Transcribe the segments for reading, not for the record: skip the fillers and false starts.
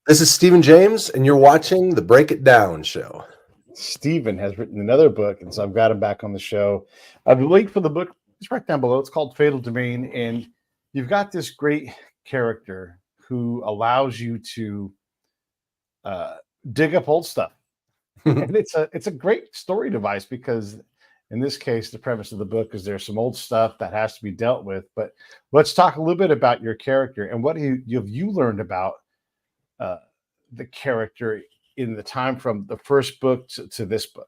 This is Stephen James, and you're watching the Break It Down show. Stephen has written another book, and so I've got him back on the show. The link for the book is right down below. It's called Fatal Domain, and you've got this great character who allows you to dig up old stuff. And it's a great story device because in this case, the premise of the book is there's some old stuff that has to be dealt with. But let's talk a little bit about your character and what have you learned about the character in the time from the first book to this book.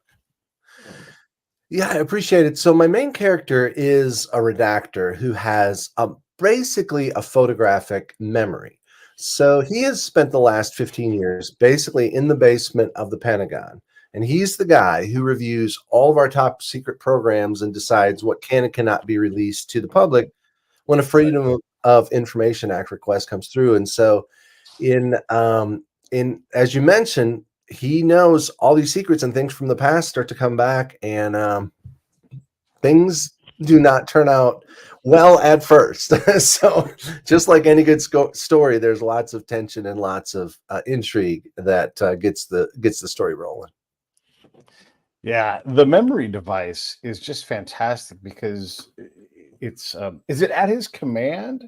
Yeah, I appreciate it. So my main character is a redactor who has basically a photographic memory. So he has spent the last 15 years basically in the basement of the Pentagon. And he's the guy who reviews all of our top secret programs and decides what can and cannot be released to the public when a Freedom of Information Act request comes through. And so in as you mentioned, he knows all these secrets, and things from the past start to come back, and things do not turn out well at first. So just like any good story, there's lots of tension and lots of intrigue that gets the story rolling. Yeah, the memory device is just fantastic because it's is it at his command,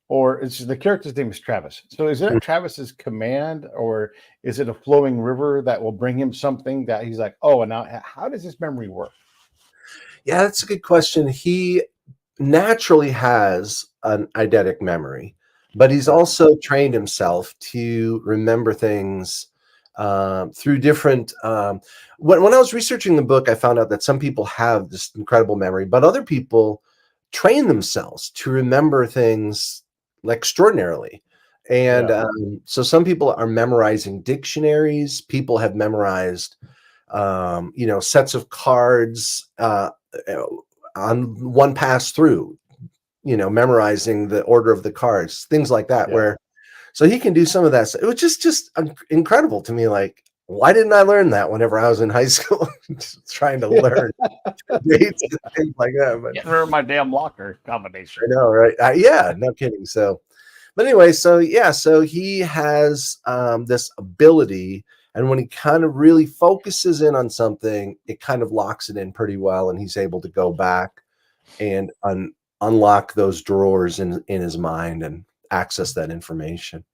or it's the character's name is Travis. So is it at Travis's command, or is it a flowing river that will bring him something that he's like, oh, and now how does this memory work? Yeah, that's a good question. He naturally has an eidetic memory, but he's also trained himself to remember things through different when I was researching the book, I found out that some people have this incredible memory, but other people train themselves to remember things extraordinarily. And so some people are memorizing dictionaries. People have memorized sets of cards on one pass through, memorizing the order of the cards, things like that, where so he can do some of that. It was just incredible to me. Like, why didn't I learn that whenever I was in high school? Just trying to learn dates and things like that. But getting rid of my damn locker combination. I know, right? Yeah, no kidding. So, but anyway, so he has this ability, and when he kind of really focuses in on something, it kind of locks it in pretty well, and he's able to go back and unlock those drawers in his mind and access that information.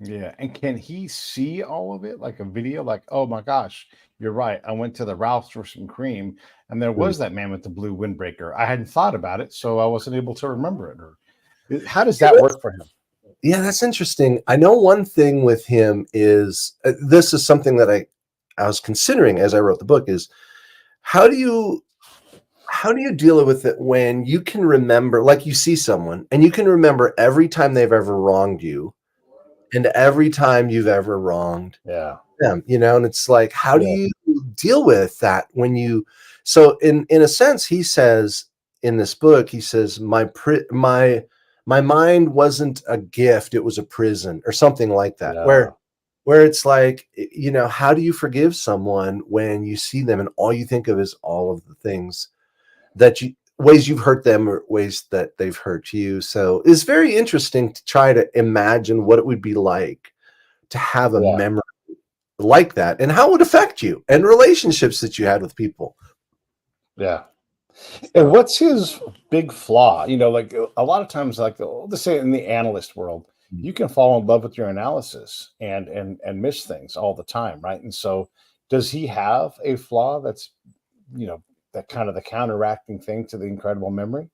Yeah, and can he see all of it like a video? Like, oh my gosh, you're right. I went to the Ralph's for some cream, and there was that man with the blue windbreaker. I hadn't thought about it, so I wasn't able to remember it. Or how does that work for him? Yeah, that's interesting. I know one thing with him is this is something that I was considering as I wrote the book is how do you deal with it when you can remember, like you see someone and you can remember every time they've ever wronged you and every time you've ever wronged them, and it's like, how do you deal with that when you, so in a sense, he says in this book, he says, my mind wasn't a gift, it was a prison or something like that, where it's like, how do you forgive someone when you see them and all you think of is all of the things ways you've hurt them or ways that they've hurt you. So it's very interesting to try to imagine what it would be like to have a memory like that and how it would affect you and relationships that you had with people. Yeah. And what's his big flaw? Like a lot of times, like let's say in the analyst world, you can fall in love with your analysis and miss things all the time, right? And so does he have a flaw that's, that kind of the counteracting thing to the incredible memory?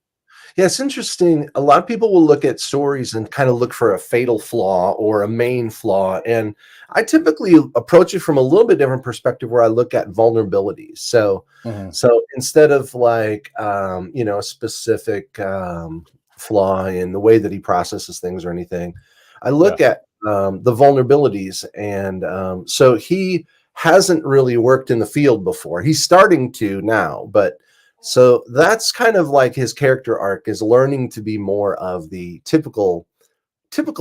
Yeah, it's interesting. A lot of people will look at stories and kind of look for a fatal flaw or a main flaw. And I typically approach it from a little bit different perspective where I look at vulnerabilities. So, so instead of like, a specific flaw in the way that he processes things or anything, I look at the vulnerabilities. And so he hasn't really worked in the field before. He's starting to now, but so that's kind of like his character arc is learning to be more of the typical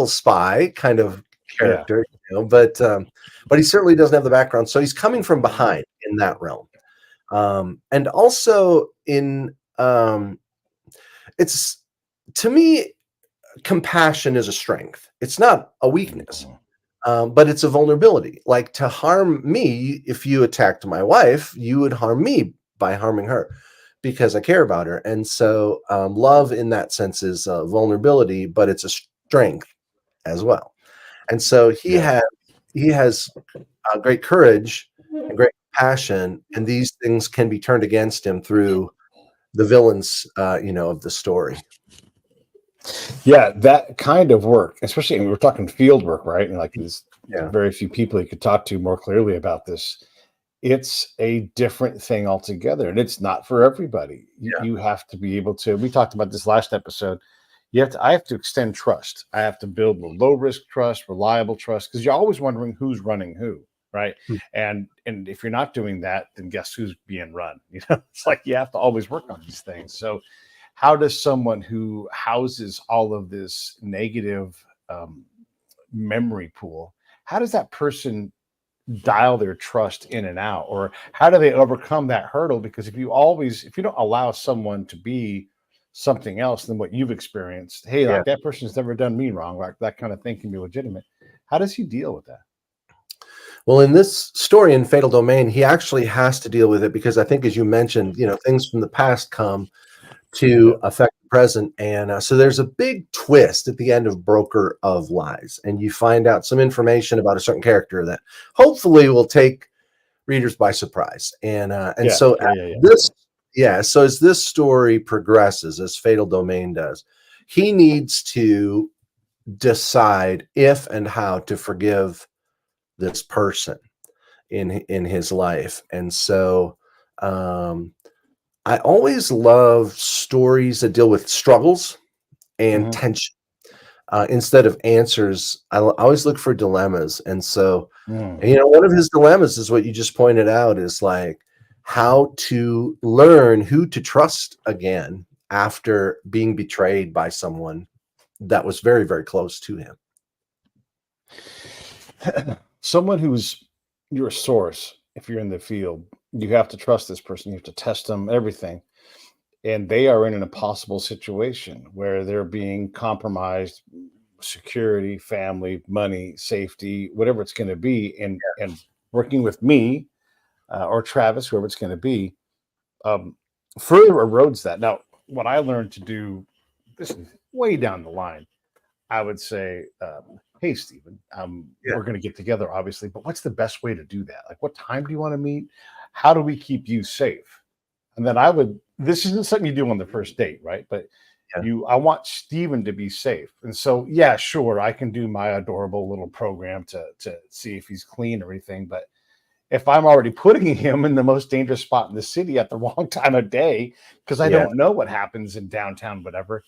spy kind of character, but he certainly doesn't have the background. So he's coming from behind in that realm. And also in it's, to me, compassion is a strength. It's not a weakness, but it's a vulnerability. Like, to harm me, if you attacked my wife, you would harm me by harming her because I care about her. And so, love in that sense is vulnerability, but it's a strength as well. And so Yeah. he has great courage and great passion, and these things can be turned against him through the villains, of the story. Yeah, that kind of work, especially, and we're talking field work, right? And like, there's Yeah, very few people you could talk to more clearly about this. It's a different thing altogether, and it's not for everybody. yeah, You have to be able to. We talked about this last episode. I have to extend trust. I have to build a low risk trust, reliable trust, because you're always wondering who's running who, right? mm, And if you're not doing that, then guess who's being run? It's like you have to always work on these things. So how does someone who houses all of this negative memory pool, how does that person dial their trust in and out, or how do they overcome that hurdle? Because if you don't allow someone to be something else than what you've experienced, hey, yeah. like, that person's never done me wrong, like that kind of thing can be legitimate. How does he deal with that? Well, in this story in Fatal Domain, he actually has to deal with it because I think, as you mentioned, things from the past come Yeah. to affect the present. And so there's a big twist at the end of Broker of Lies, and you find out some information about a certain character that hopefully will take readers by surprise. And Yeah, so yeah, yeah, yeah. so as this story progresses, as Fatal Domain does, he needs to decide if and how to forgive this person in his life. And so, um, I always love stories that deal with struggles and Mhm. tension instead of answers. I always look for dilemmas. And so, Mm. one of his dilemmas is what you just pointed out, is like how to learn who to trust again after being betrayed by someone that was very, very close to him. Someone who's your source, if you're in the field, you have to trust this person, you have to test them, everything, and they are in an impossible situation where they're being compromised, security, family, money, safety, whatever it's going to be, and working with me, or Travis, whoever it's going to be, um, further erodes that. Now, what I learned to do, this is way down the line, I would say, hey, Stephen, Yeah. we're going to get together, obviously, but what's the best way to do that? Like, what time do you want to meet? How do we keep you safe? And then this isn't something you do on the first date, right? But Yeah. I want Stephen to be safe. And so, yeah, sure, I can do my adorable little program to see if he's clean or anything. But if I'm already putting him in the most dangerous spot in the city at the wrong time of day, because I Yeah. don't know what happens in downtown, whatever,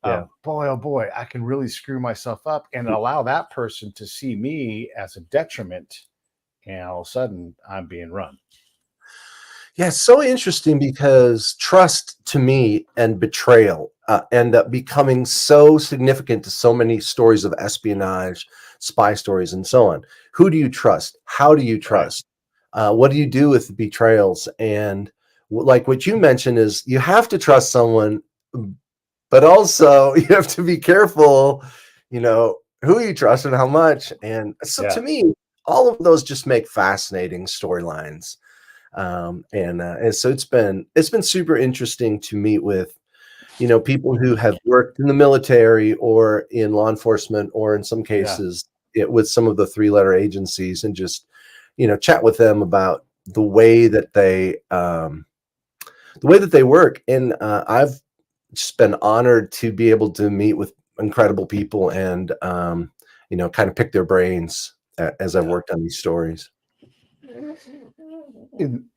Yeah. boy, oh boy, I can really screw myself up and allow that person to see me as a detriment. And all of a sudden, I'm being run. Yeah, it's so interesting because trust to me and betrayal end up becoming so significant to so many stories of espionage, spy stories, and so on. Who do you trust? How do you Right. trust? What do you do with betrayals? And like what you mentioned is you have to trust someone, but also you have to be careful, who you trust and how much. And so to Yeah. me, all of those just make fascinating storylines. And so it's been super interesting to meet with people who have worked in the military or in law enforcement, or in some Yeah. cases with some of the three-letter agencies, and just chat with them about the way that they work. And I've just been honored to be able to meet with incredible people and kind of pick their brains as I've Yeah. worked on these stories.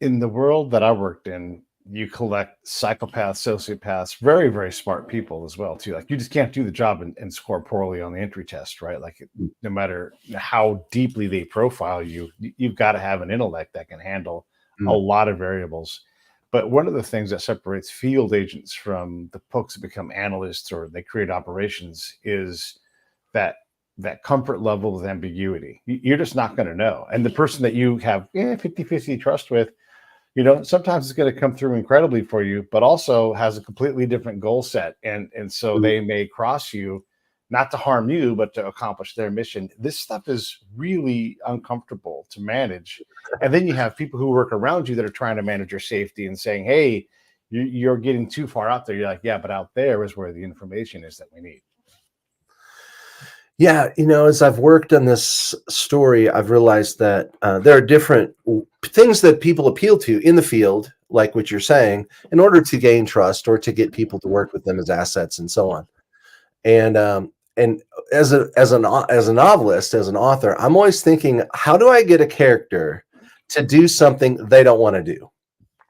In the world that I worked in, you collect psychopaths, sociopaths, very, very smart people as well, too. Like, you just can't do the job and score poorly on the entry test, right? Like, no matter how deeply they profile you, you've got to have an intellect that can handle a Mm. lot of variables. But one of the things that separates field agents from the folks that become analysts or they create operations is that comfort level with ambiguity. You're just not going to know. And the person that you have 50-50 trust with, sometimes it's going to come through incredibly for you, but also has a completely different goal set. And so Mm. they may cross you not to harm you, but to accomplish their mission. This stuff is really uncomfortable to manage. And then you have people who work around you that are trying to manage your safety and saying, hey, you're getting too far out there. You're like, yeah, but out there is where the information is that we need. Yeah, as I've worked on this story, I've realized that there are different things that people appeal to in the field, like what you're saying, in order to gain trust or to get people to work with them as assets and so on. And as a novelist, as an author, I'm always thinking, how do I get a character to do something they don't want to do?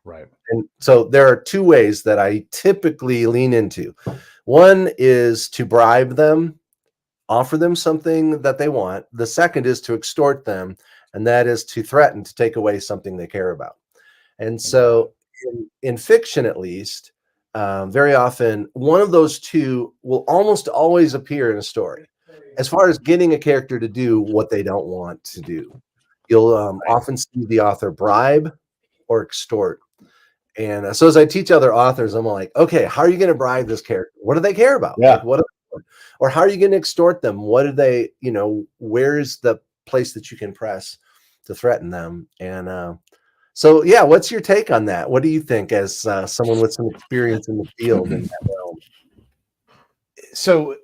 Right. And so there are two ways that I typically lean into. One is to bribe them, offer them something that they want. The second is to extort them, and that is to threaten to take away something they care about. And so in fiction, at least, very often one of those two will almost always appear in a story. As far as getting a character to do what they don't want to do, you'll often see the author bribe or extort. And so as I teach other authors, I'm like, okay, how are you going to bribe this character? What do they care about? Yeah. Like, or how are you going to extort them? What do they, where's the place that you can press to threaten them? And so, yeah, what's your take on that? What do you think as someone with some experience in the field in that realm? So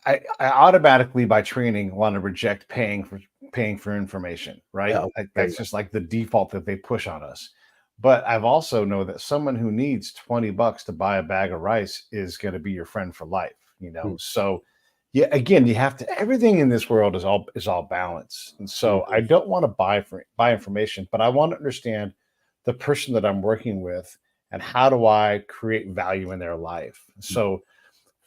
I automatically, by training, want to reject paying for information, right? Yeah, That's just like the default that they push on us. But I've also know that someone who needs $20 to buy a bag of rice is going to be your friend for life, So yeah, again, you have to, everything in this world is all balance. And so I don't want to buy information, but I want to understand the person that I'm working with and how do I create value in their life. So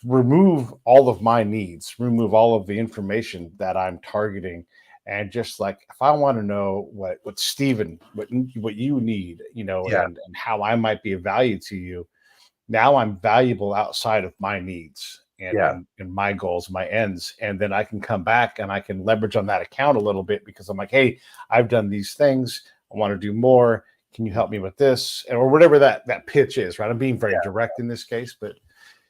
remove all of my needs, remove all of the information that I'm targeting. And just like, if I want to know what Stephen, what you need, Yeah. and how I might be of value to you, now I'm valuable outside of my needs and my goals, my ends. And then I can come back and I can leverage on that account a little bit because I'm like, hey, I've done these things. I want to do more. Can you help me with this? Or whatever that pitch is, right? I'm being very direct in this case, but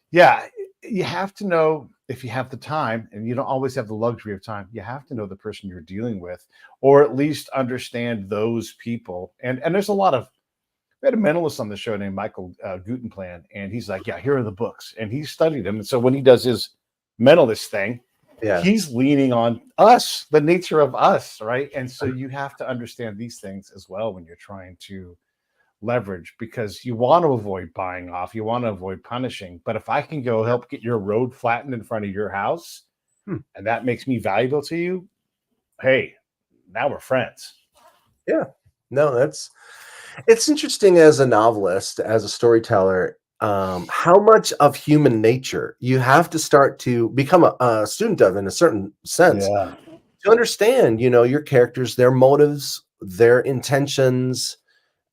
yeah, you have to know, if you have the time, and you don't always have the luxury of time, you have to know the person you're dealing with, or at least understand those people. And there's a lot of, we had a mentalist on the show named Michael Gutenplan, and he's like, yeah, here are the books. And he studied them. And so when he does his mentalist thing, he's leaning on us, the nature of us, right? And so you have to understand these things as well when you're trying to leverage, because you want to avoid buying off, you want to avoid punishing. But if I can go help get your road flattened in front of your house, and that makes me valuable to you, hey, now we're friends. Yeah. No, it's interesting as a novelist, as a storyteller, how much of human nature you have to start to become a student of, in a certain sense, to understand, your characters, their motives, their intentions.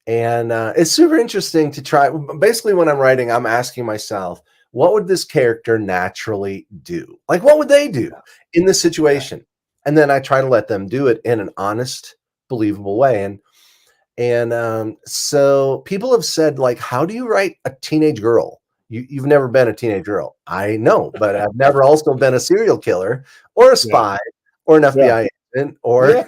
And it's super interesting to try. Basically, when I'm writing, I'm asking myself, what would this character naturally do? Like, what would they do in this situation? And then I try to let them do it in an honest, believable way. And so people have said, like, how do you write a teenage girl? You've never been a teenage girl. I know, but I've never also been a serial killer or a spy or an FBI agent or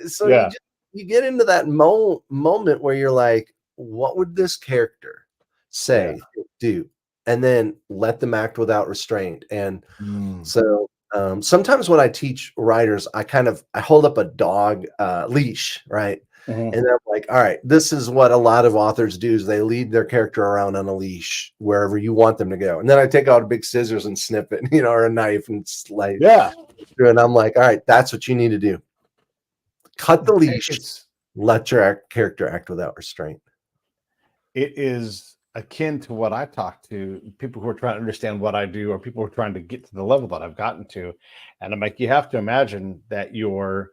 so you get into that moment where you're like, what would this character say, do? And then let them act without restraint. And so sometimes when I teach writers, I hold up a dog leash, right? And I'm like, all right, this is what a lot of authors do, is they lead their character around on a leash wherever you want them to go. And then I take out a big scissors and snip it, or a knife and slice through. And I'm like, all right, that's what you need to do. Cut the leash, let your character act without restraint. It is akin to what I talk to people who are trying to understand what I do, or people who are trying to get to the level that I've gotten to. And I'm like, you have to imagine that you're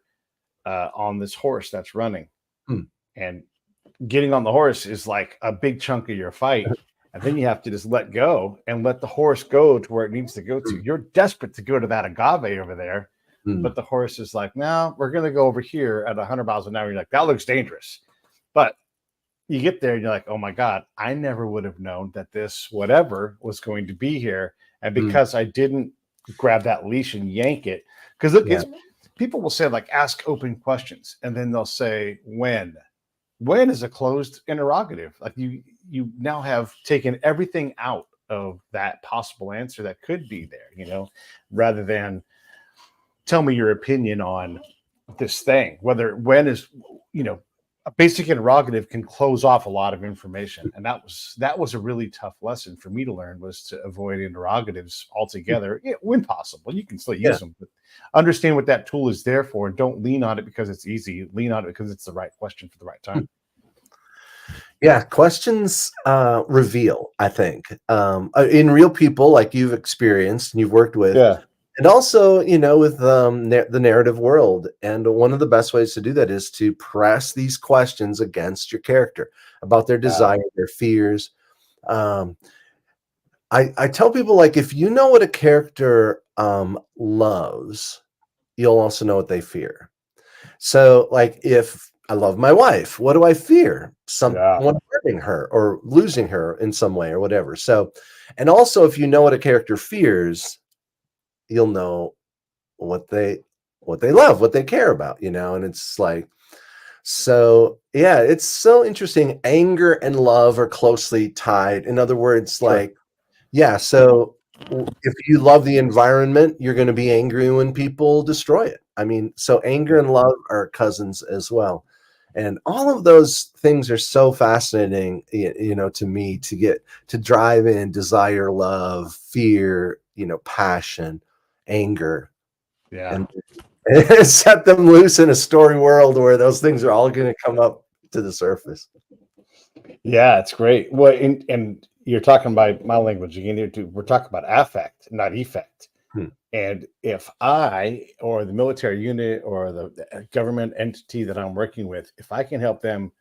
on this horse that's running, and getting on the horse is like a big chunk of your fight. And then you have to just let go and let the horse go to where it needs to go to. You're desperate to go to that agave over there, but the horse is like, no, we're going to go over here at 100 miles an hour. You're like, that looks dangerous. But you get there and you're like, oh my God, I never would have known that this whatever was going to be here. And Mm, because I didn't grab that leash and yank it, because look, yeah. it's people will say like ask open questions, and then they'll say when. When is a closed interrogative. Like you now have taken everything out of that possible answer that could be there, rather than tell me your opinion on this thing. Whether when is, a basic interrogative can close off a lot of information, and that was a really tough lesson for me to learn, was to avoid interrogatives altogether. When possible, you can still Yeah. use them, but understand what that tool is there for, and don't lean on it because it's easy. Lean on it because it's the right question for the right time. Yeah, questions reveal, I think, in real people like you've experienced and you've worked with, Yeah, and also, with the narrative world. And one of the best ways to do that is to press these questions against your character about their yeah, desire, their fears. Um, I tell people, like, if you know what a character loves, you'll also know what they fear. So, like, if I love my wife, what do I fear? yeah, Someone hurting her or losing her in some way or whatever. So, and also, if you know what a character fears, you'll know what they love, what they care about, and it's like, so yeah, it's so interesting. Anger and love are closely tied. In other words, sure. like, yeah, so if you love the environment, you're going to be angry when people destroy it. I mean, so anger and love are cousins as well. And all of those things are so fascinating, to me, to get to drive in desire, love, fear, passion, anger, Yeah. and set them loose in a story world where those things are all going to come up to the surface. Yeah, it's great. Well, and you're talking by my language again here too. We're talking about affect, not effect. Hmm. And if I or the military unit or the government entity that I'm working with, if I can help them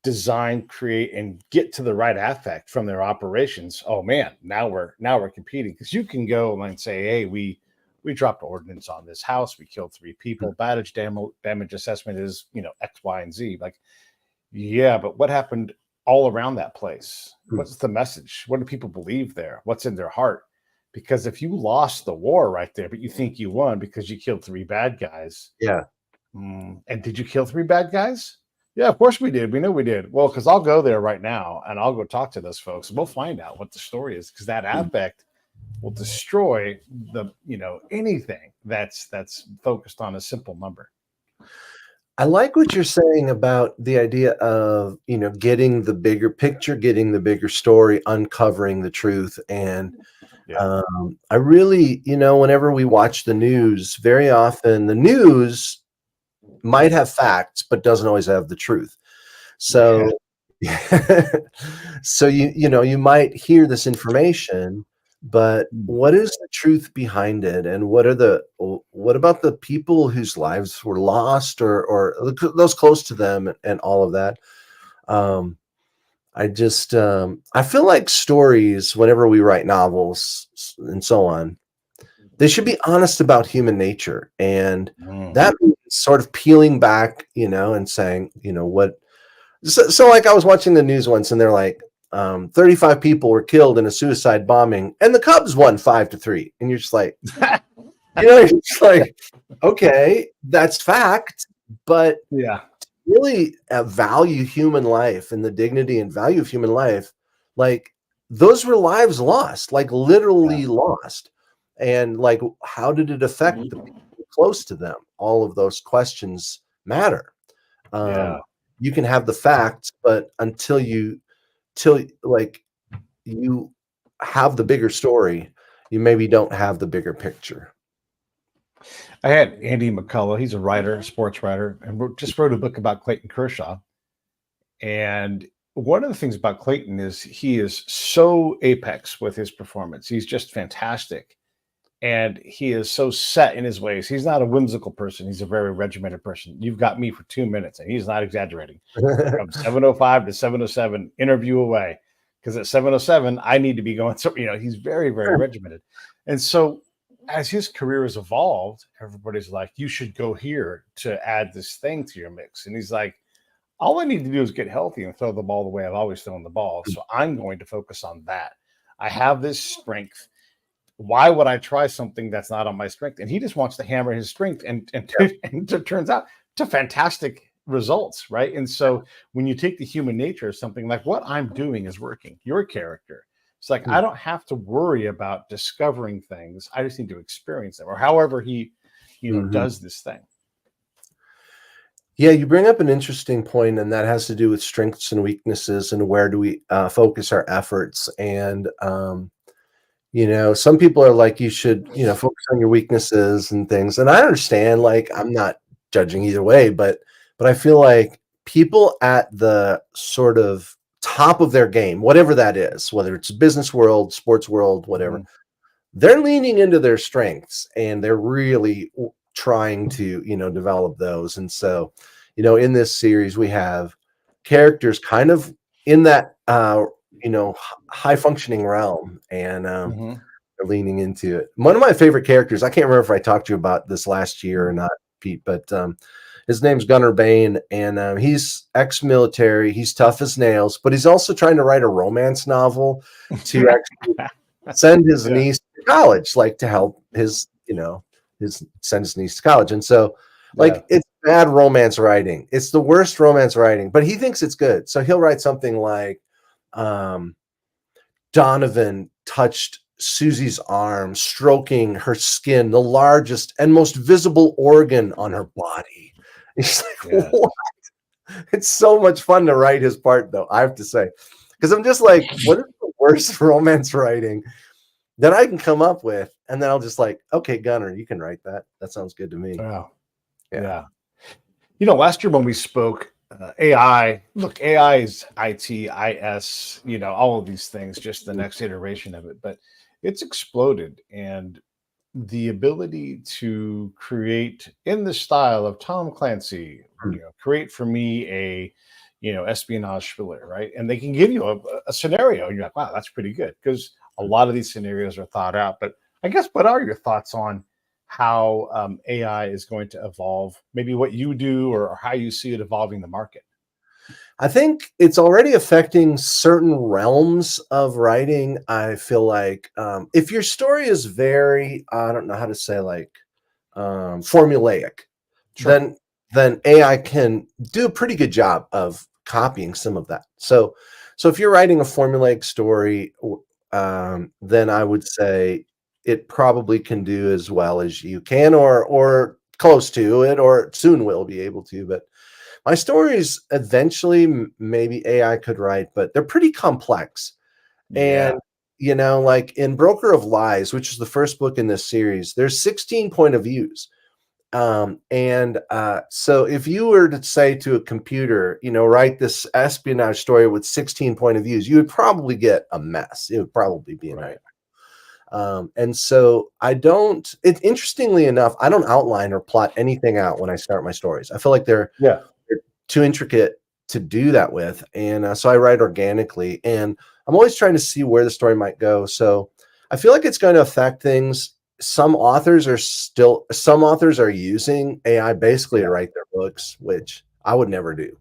design, create, and get to the right affect from their operations, oh man, now we're competing. Because you can go and say, hey, we dropped ordnance on this house, we killed 3 people, damage assessment is X, Y, and Z. Like, yeah, but what happened all around that place? Hmm. What's the message? What do people believe there? What's in their heart? Because if you lost the war right there, but you think you won because you killed 3 bad guys, Yeah. and did you kill 3 bad guys? Yeah, of course we did. We know we did. Well, because I'll go there right now and I'll go talk to those folks. And we'll find out what the story is, because that Hmm. affect will destroy anything that's focused on a simple number. I like what you're saying about the idea of, getting the bigger picture, getting the bigger story, uncovering the truth. And Yeah, I really, whenever we watch the news, very often the news might have facts, but doesn't always have the truth. yeah, So, so you might hear this information, but what is the truth behind it? And what about the people whose lives were lost, or those close to them, and all of that? Um, I feel like stories, whenever we write novels and so on, they should be honest about human nature, and Mm. that means sort of peeling back, and saying, what. So, like, I was watching the news once, and they're like, 35 people were killed in a suicide bombing, and the Cubs won 5-3, and you're just like, you're just like, okay, that's fact, but Yeah, really value human life and the dignity and value of human life, like, those were lives lost, like, yeah, literally lost. And, like, how did it affect the people close to them? All of those questions matter. yeah. um, you can have the facts, but till like you have the bigger story, you maybe don't have the bigger picture. I had Andy McCullough. He's a writer, a sports writer, and just wrote a book about Clayton Kershaw. And one of the things about Clayton is he is so apex with his performance. He's just fantastic. And he is so set in his ways. He's not a whimsical person. He's a very regimented person. You've got me for 2 minutes, and he's not exaggerating. From 7:05 to 7:07, interview away. Because at 7:07, I need to be going. So, he's very, very regimented. And so as his career has evolved, everybody's like, you should go here to add this thing to your mix. And he's like, all I need to do is get healthy and throw the ball the way I've always thrown the ball. So I'm going to focus on that. I have this strength. why would I try something that's not on my strength? And he just wants to hammer his strength, and and it turns out to fantastic results, right? And so when you take the human nature of something, like what I'm doing is working. Your character, it's like I don't have to worry about discovering things. I just need to experience them, or however he, Mhm. does this thing. Yeah, you bring up an interesting point, and that has to do with strengths and weaknesses and where do we focus our efforts. And some people are like, you should, focus on your weaknesses and things. And I understand, like, I'm not judging either way, but I feel like people at the sort of top of their game, whatever that is, whether it's business world, sports world, whatever, Mhm. they're leaning into their strengths and they're really trying to, develop those. And so, in this series, we have characters kind of in that, high functioning realm, and Mhm. they're leaning into it. One of my favorite characters, I can't remember if I talked to you about this last year or not, Pete, but his name's Gunnar Bain, and he's ex-military. He's tough as nails, but he's also trying to write a romance novel to actually send his Yeah. niece to college, like to help his send his niece to college. And so, Yeah. like, it's bad romance writing. It's the worst romance writing, but he thinks it's good. So he'll write something like, um, Donovan touched Susie's arm, stroking her skin, the largest and most visible organ on her body. He's like, Yeah. what? It's so much fun to write his part, though, I have to say. Because I'm just like, what is the worst romance writing that I can come up with? And then I'll just like, okay, Gunner, you can write that. That sounds good to me. Wow. Yeah. Yeah. Last year when we spoke, AI, look, AI is IT, IS, all of these things, just the next iteration of it, but it's exploded. And the ability to create in the style of Tom Clancy, Mhm. create for me a, espionage thriller, right? And they can give you a scenario, and you're like, wow, that's pretty good, because a lot of these scenarios are thought out. But I guess, what are your thoughts on how AI is going to evolve? Maybe what you do, or how you see it evolving the market. I think it's already affecting certain realms of writing. I feel like if your story is very, I don't know how to say, like, formulaic, Sure. then AI can do a pretty good job of copying some of that. So if you're writing a formulaic story, then I would say it probably can do as well as you can, or close to it, or soon will be able to. But my stories eventually, maybe AI could write, but they're pretty complex. Yeah. And, like in Broker of Lies, which is the first book in this series, there's 16 point of views. So if you were to say to a computer, write this espionage story with 16 point of views, you would probably get a mess. It would probably be a Right. nightmare. And so interestingly enough, I don't outline or plot anything out when I start my stories. I feel like Yeah. they're too intricate to do that with. And so I write organically, and I'm always trying to see where the story might go. So I feel like it's going to affect things. Some authors are using AI basically to Yeah. write their books, which I would never do.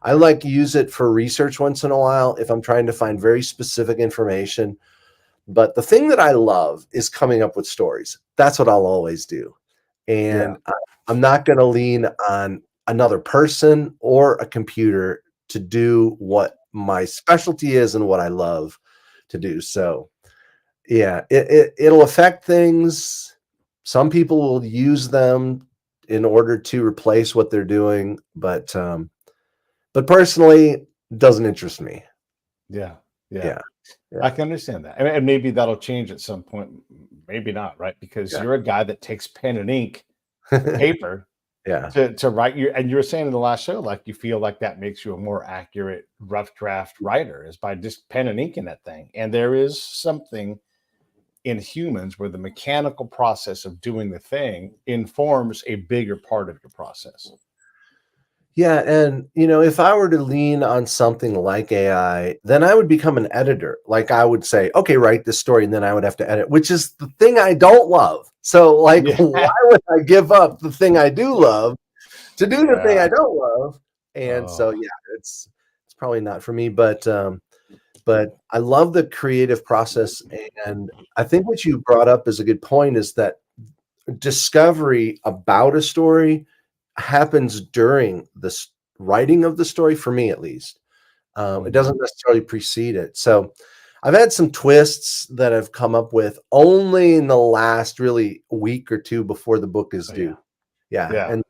I like to use it for research once in a while if I'm trying to find very specific information. But the thing that I love is coming up with stories. That's what I'll always do. Yeah. And I'm not going to lean on another person or a computer to do what my specialty is and what I love to do. So, yeah, it'll affect things. Some people will use them in order to replace what they're doing, but personally, it doesn't interest me. Yeah. Yeah. Yeah, I yeah, can understand that. And maybe that'll change at some point. Maybe not, right? Because yeah, you're a guy that takes pen and ink to paper yeah. to write your, and you were saying in the last show, like, you feel like that makes you a more accurate rough draft writer, is by just pen and ink in that thing. And there is something in humans where the mechanical process of doing the thing informs a bigger part of your process. Yeah, and if I were to lean on something like AI, then I would become an editor. Like, I would say, okay, write this story, and then I would have to edit, which is the thing I don't love. So, like, Yeah. why would I give up the thing I do love to do the thing I Yeah. don't love? And so, Oh, yeah, it's probably not for me. But but I love the creative process. And I think what you brought up is a good point, is that discovery about a story happens during the writing of the story, for me at least. It doesn't necessarily precede it. So I've had some twists that I've come up with only in the last really week or two before the book is due. Yeah. Yeah. And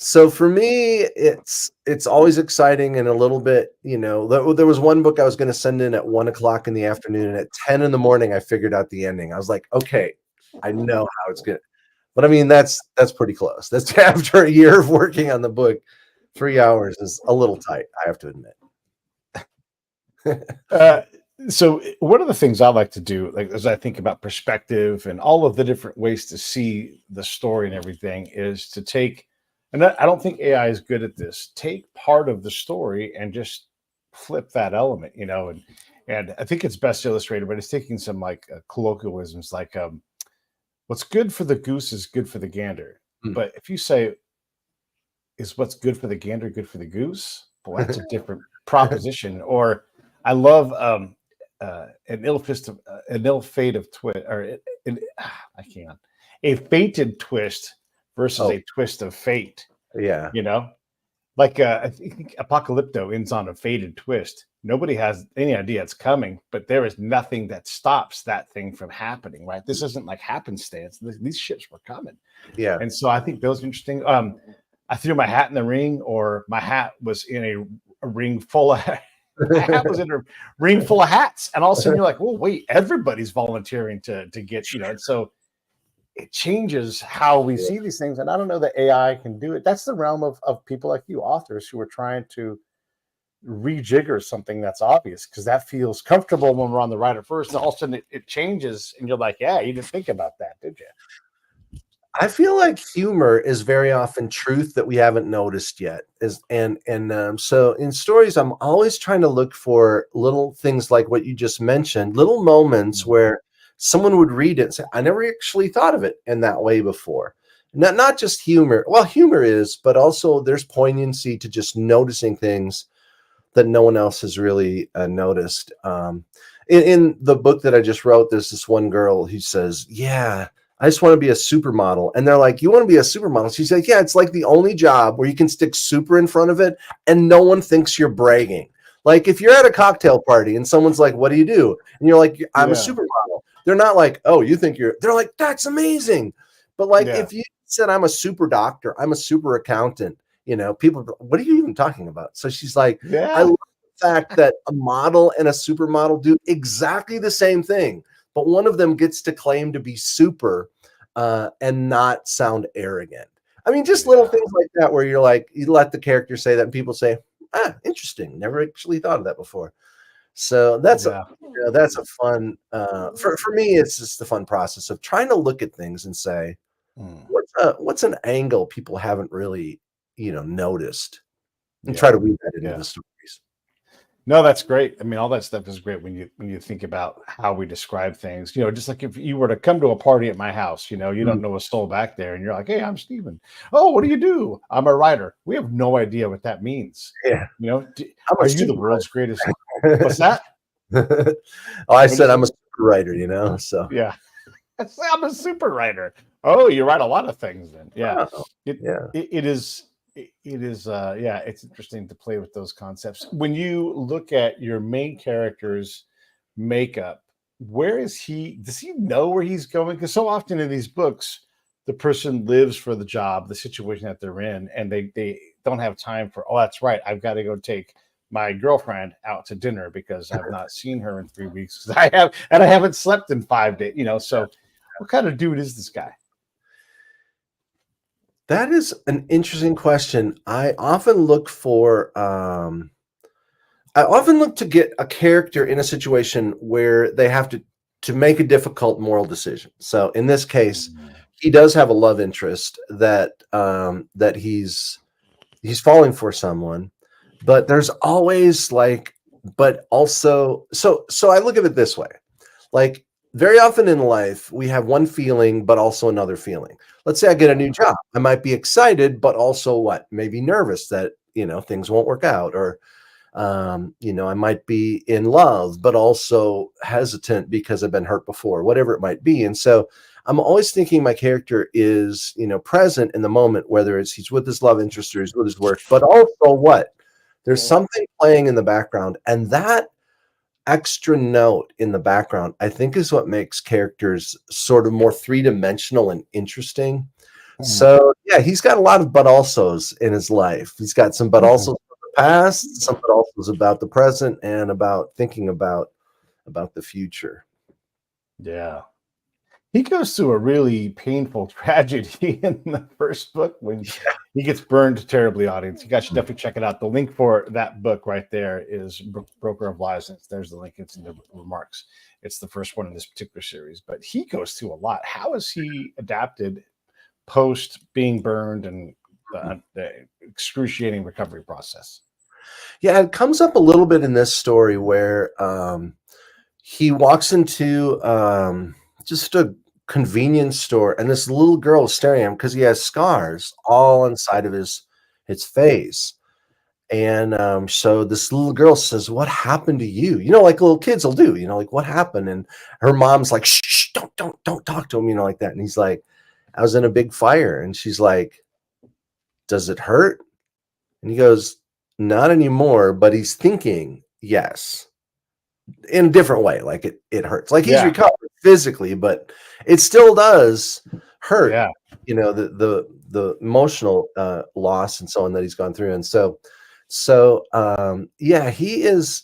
so for me, it's always exciting and a little bit, there was one book I was going to send in at 1 o'clock in the afternoon, and at 10 in the morning, I figured out the ending. I was like, okay, I know how it's good. But I mean, that's pretty close. That's after a year of working on the book. 3 hours is a little tight, I have to admit. So one of the things I like to do, like as I think about perspective and all of the different ways to see the story and everything, is to take, and I don't think AI is good at this, take part of the story and just flip that element, and I think it's best illustrated, but it's taking some like colloquialisms like what's good for the goose is good for the gander. Mm. But if you say, is what's good for the gander good for the goose? Well, that's a different proposition. Or I love an ill fate of twist, or I can't, a fated twist versus a twist of fate. Yeah. Like I think Apocalypto ends on a fated twist. Nobody has any idea it's coming, but there is nothing that stops that thing from happening, right? This isn't like happenstance. These ships were coming. Yeah. And so I think those are interesting. I threw my hat in the ring, or my hat was in a ring full of my hat was in a ring full of hats. And all of a sudden you're like, well, wait, everybody's volunteering to get, and so it changes how we see these things. And I don't know that AI can do it. That's the realm of people like you, authors, who are trying to rejigger something that's obvious, because that feels comfortable when we're on the writer first. And all of a sudden it changes and you're like, yeah, you didn't think about that, did you? I feel like humor is very often truth that we haven't noticed yet. So in stories, I'm always trying to look for little things like what you just mentioned, little moments where someone would read it and say, I never actually thought of it in that way before. Not just humor. Well, humor is, but also there's poignancy to just noticing things that no one else has really noticed. In the book that I just wrote, there's this one girl who says, yeah, I just want to be a supermodel. And they're like, you want to be a supermodel? She's like, yeah, it's like the only job where you can stick super in front of it and no one thinks you're bragging. Like if you're at a cocktail party and someone's like, what do you do? And you're like, I'm a supermodel. They're not like, oh, you think they're like, that's amazing. But like, if you said, I'm a super doctor, I'm a super accountant, people, what are you even talking about? So she's like, I love the fact that a model and a supermodel do exactly the same thing, but one of them gets to claim to be super and not sound arrogant. I mean, just little things like that, where you're like, you let the character say that and people say, interesting. Never actually thought of that before. So that's that's a fun, for me, it's just the fun process of trying to look at things and say, what's an angle people haven't really, noticed, and try to weave that into the stories. No, that's great. I mean, all that stuff is great when you think about how we describe things. Just like if you were to come to a party at my house, you don't know a soul back there, and you're like, "Hey, I'm Steven. Oh, what do you do? I'm a writer." We have no idea what that means. Yeah. Are you the world's greatest? What's that? I said I'm a super writer. So yeah, I'm a super writer. Oh, you write a lot of things then. Yeah, it is. It's interesting to play with those concepts. When you look at your main character's makeup, where is he? Does he know where he's going? Because so often in these books, the person lives for the job, the situation that they're in, and they don't have time for, oh, that's right, I've got to go take my girlfriend out to dinner because I've not seen her in 3 weeks. I haven't slept in 5 days. So what kind of dude is this guy? That is an interesting question. I often look to get a character in a situation where they have to make a difficult moral decision. So in this case, he does have a love interest that he's falling for someone, but there's always but also, so I look at it this way, like very often in life, we have one feeling, but also another feeling. Let's say I get a new job. I might be excited, but also maybe nervous that, things won't work out. Or You know, I might be in love, but also hesitant because I've been hurt before, whatever it might be. And so I'm always thinking my character is, you know, present in the moment, whether it's he's with his love interest or he's with his work, but also what? There's something playing in the background. And that extra note in the background, I think, is what makes characters sort of more three-dimensional and interesting. So yeah, he's got a lot of but alsos in his life. He's got some but alsos from the past, some but alsos about the present, and about thinking about the future. Yeah. He goes through a really painful tragedy in the first book when he gets burned terribly, audience. You guys should definitely check it out. The link for that book right there is Broker of Lies. There's the link. It's in the remarks. It's the first one in this particular series. But he goes through a lot. How has he adapted post being burned and the excruciating recovery process? Yeah, it comes up a little bit in this story where he walks into just a convenience store, and this little girl is staring at him because he has scars all inside of his face. And so this little girl says, "What happened to you?" You know, like little kids will do. You know, like, "What happened?" And her mom's like, "Shh, don't talk to him," you know, like that. And he's like, "I was in a big fire." And she's like, "Does it hurt?" And he goes, "Not anymore." But he's thinking, yes, in a different way. Like it hurts. Like he's recovered physically, but it still does hurt. Yeah. You know, the emotional loss and so on that he's gone through. And so yeah, he has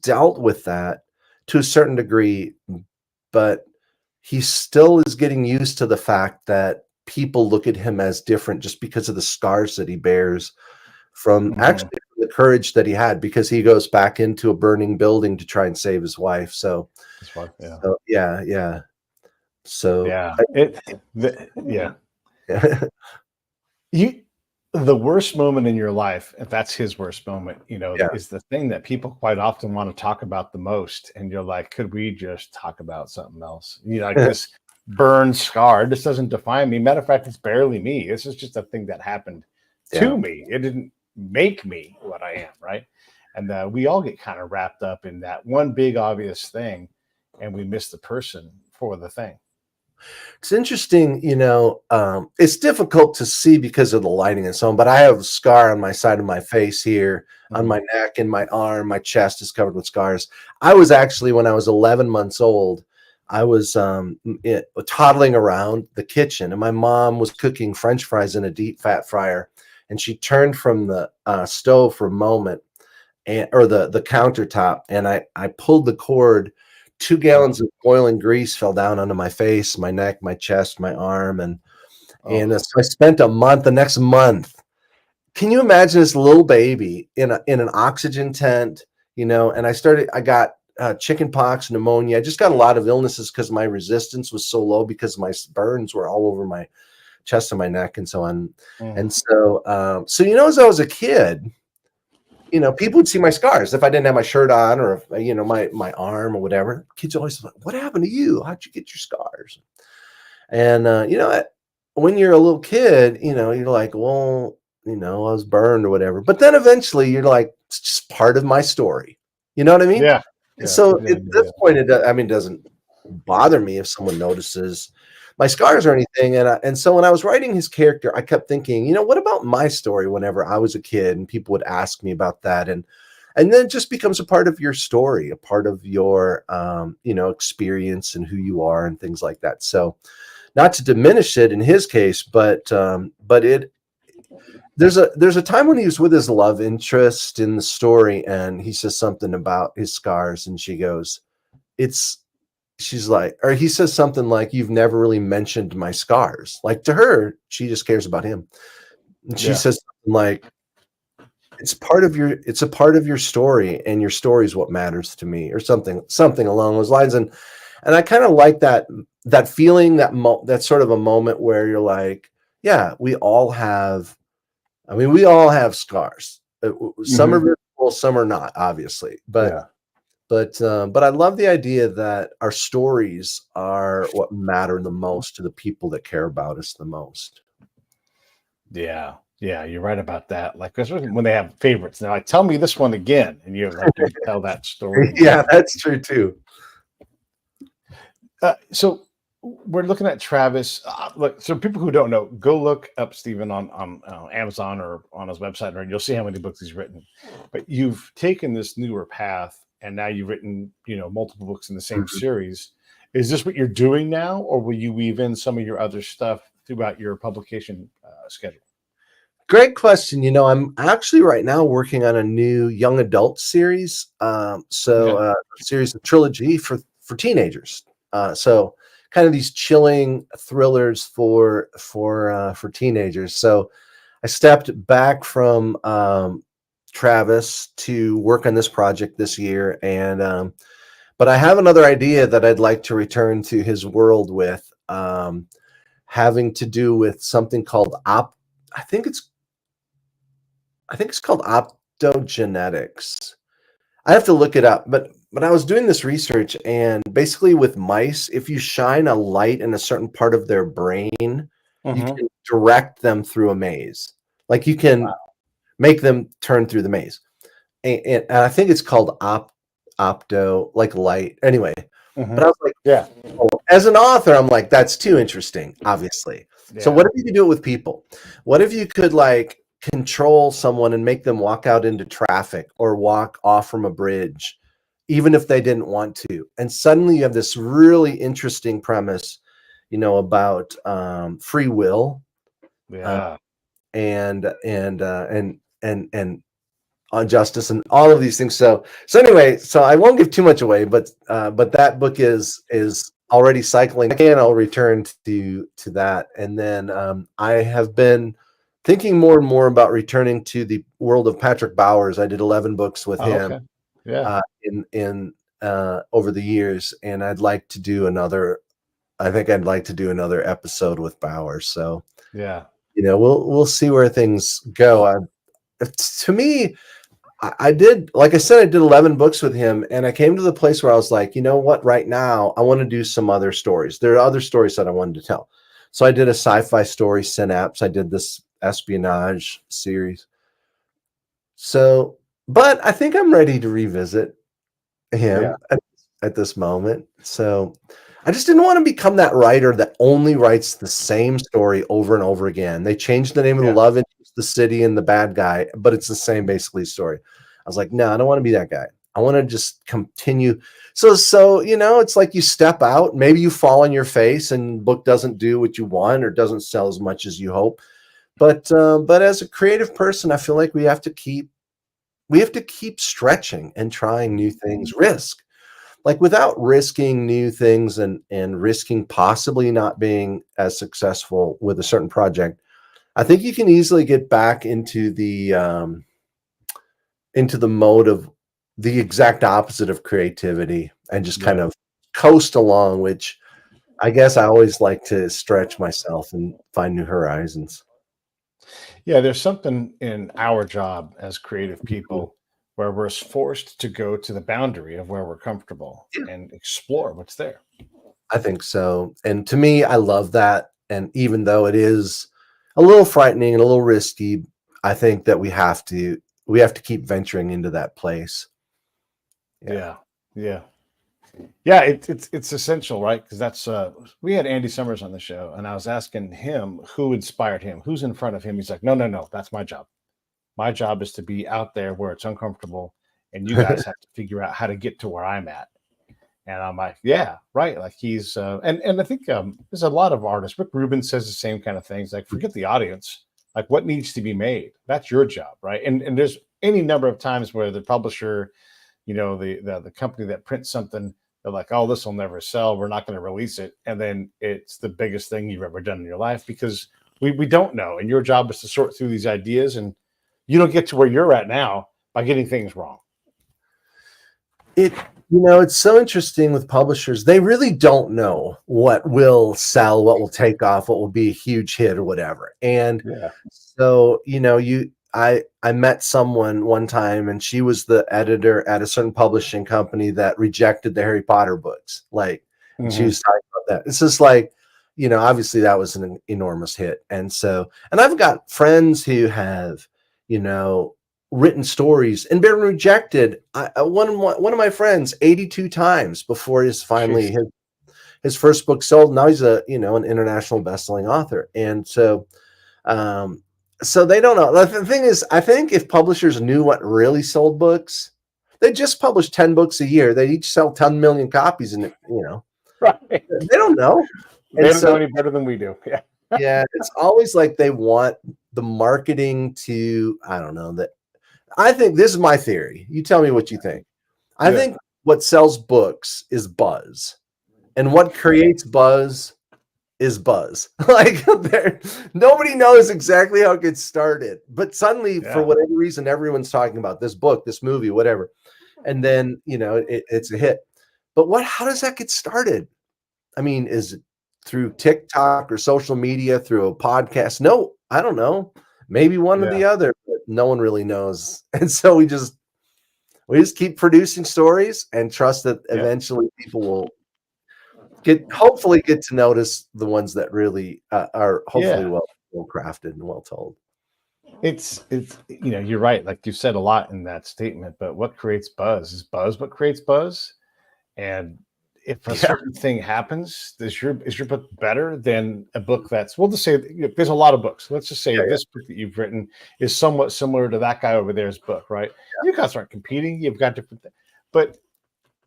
dealt with that to a certain degree, but he still is getting used to the fact that people look at him as different just because of the scars that he bears from actually the courage that he had, because he goes back into a burning building to try and save his wife. So, Yeah. so yeah. So Yeah. Yeah. yeah. The worst moment in your life, if that's his worst moment, Yeah. is the thing that people quite often want to talk about the most. And you're like, could we just talk about something else? Like this burn scar, this doesn't define me. Matter of fact, it's barely me. This is just a thing that happened to me. It didn't make me what I am, right? And we all get kind of wrapped up in that one big obvious thing, and we miss the person for the thing. It's interesting, it's difficult to see because of the lighting and so on, but I have a scar on my side of my face here, on my neck and my arm. My chest is covered with scars. I was actually, when I was 11 months old, I was toddling around the kitchen, and my mom was cooking French fries in a deep fat fryer, and she turned from the stove for a moment, or the countertop, and I pulled the cord. 2 gallons of oil and grease fell down onto my face, my neck, my chest, my arm, and so I spent the next month. Can you imagine this little baby in an oxygen tent, and I got chicken pox, pneumonia. I just got a lot of illnesses because my resistance was so low, because my burns were all over my chest and my neck and so on. And so, as I was a kid, people would see my scars if I didn't have my shirt on, or if, my arm or whatever. Kids always like, "What happened to you? How'd you get your scars?" And when you're a little kid, you're like, "Well, I was burned or whatever." But then eventually you're like, "It's just part of my story." You know what I mean? Yeah. And so at this point, it doesn't bother me if someone notices my scars or anything. And so when I was writing his character, I kept thinking, what about my story whenever I was a kid, and people would ask me about that. And then it just becomes a part of your story, a part of your, experience and who you are and things like that. So not to diminish it in his case, but there's a time when he was with his love interest in the story, and he says something about his scars, and she's like, or he says something like, "You've never really mentioned my scars." Like, to her, she just cares about him. And she says something like, it's a part of your story, and your story is what matters to me," or something along those lines. And I kind of like that feeling, that sort of a moment where you're like, yeah, we all have scars. Some are visible, some are not, obviously. But I love the idea that our stories are what matter the most to the people that care about us the most. Yeah. Yeah, you're right about that. Like, especially when they have favorites, they're like, "Tell me this one again," and you like to tell that story Yeah, again. that's true too. So we're looking at Travis. Look, so people who don't know, go look up Stephen on Amazon or on his website, and you'll see how many books he's written. But you've taken this newer path, and now you've written, multiple books in the same Mhm. series. Is this what you're doing now, or will you weave in some of your other stuff throughout your publication schedule? Great question. I'm actually right now working on a new young adult series. Okay. A series of trilogy for teenagers. So kind of these chilling thrillers for teenagers. So I stepped back from Travis to work on this project this year, and but I have another idea that I'd like to return to his world with, having to do with something called op. I think it's I think it's called optogenetics. I have to look it up, but I was doing this research, and basically with mice, if you shine a light in a certain part of their brain, you Hmm. can direct them through a maze. Like you can make them turn through the maze. And I think it's called opto, like light. Anyway, Hmm. but I was like, Yeah. oh, as an author, I'm like, that's too interesting, obviously. So Yeah. what if you could do it with people? What if you could like control someone and make them walk out into traffic or walk off from a bridge, even if they didn't want to? And suddenly you have this really interesting premise, about free will, uh, Yeah. and on justice and all of these things. So anyway, so I won't give too much away, but that book is already cycling. Again, I'll return to that, and then I have been thinking more and more about returning to the world of Patrick Bowers. I did 11 books with Oh, him okay. Yeah. in over the years, and I'd like to do another. I think I'd like to do another episode with Bowers. So Yeah. we'll see where things go. To me, I did, like I said, I did 11 books with him, and I came to the place where I was like, you know what, right now, I want to do some other stories. There are other stories that I wanted to tell. So I did a sci-fi story, Synapse. I did this espionage series. So, but I think I'm ready to revisit Yeah. him at this moment. So I just didn't want to become that writer that only writes the same story over and over again. They changed the name of the Yeah. love interest, the city, and the bad guy, but it's the same basically story. I was like, no, I don't want to be that guy. I want to just continue. So it's like you step out, maybe you fall on your face, and book doesn't do what you want or doesn't sell as much as you hope. But as a creative person, I feel like we have to keep stretching and trying new things. Risk, like without risking new things and risking possibly not being as successful with a certain project, I think you can easily get back into the mode of the exact opposite of creativity and just kind Yeah. of coast along, which I guess I always like to stretch myself and find new horizons. Yeah, there's something in our job as creative people where we're forced to go to the boundary of where we're comfortable Yeah, and explore what's there. I think so. And to me, I love that. And even though it is a little frightening and a little risky, I think that we have to keep venturing into that place. Yeah. Yeah. Yeah. Yeah, it's essential, right? Because that's we had Andy Summers on the show, and I was asking him who inspired him, who's in front of him. He's like, no, no, no, that's my job. My job is to be out there where it's uncomfortable, and you guys have to figure out how to get to where I'm at. And I'm like, yeah, right. Like he's and I think there's a lot of artists. Rick Rubin says the same kind of things. Like, forget the audience. Like, what needs to be made? That's your job, right? And there's any number of times where the publisher, the company that prints something, they're like, oh, this will never sell. We're not going to release it. And then it's the biggest thing you've ever done in your life because we don't know. And your job is to sort through these ideas, and you don't get to where you're at now by getting things wrong. It's so interesting with publishers. They really don't know what will sell, what will take off, what will be a huge hit or whatever. And Yeah. so, I met someone one time, and she was the editor at a certain publishing company that rejected the Harry Potter books. Like, and she Hmm. was talking about that. It's just like, obviously that was an enormous hit. And I've got friends who have, written stories and been rejected. One of my friends 82 times before Jeez. his first book sold. Now he's an international best-selling author. And um, so they don't know. The thing is, I think if publishers knew what really sold books, they just publish 10 books a year. They each sell 10 million copies, and Right. they don't know. They don't know any better than we do. Yeah. Yeah, it's always like they want the marketing to, I don't know, that I think this is my theory. You tell me what you think. I think what sells books is buzz, and what creates buzz is buzz. Like nobody knows exactly how it gets started, but suddenly for whatever reason, everyone's talking about this book, this movie, whatever. And then, it's a hit. But how does that get started? I mean, is it through TikTok or social media, through a podcast? No, I don't know. Maybe one or the other, but no one really knows. And so we just keep producing stories and trust that eventually people will hopefully get to notice the ones that really are hopefully well crafted and well told. It's you're right. Like you said a lot in that statement, but what creates buzz is buzz what creates buzz. And if a certain thing happens, is your book better than a book that's, we'll just say there's a lot of books. Let's just say this book that you've written is somewhat similar to that guy over there's book, right? You guys aren't competing. You've got different things. But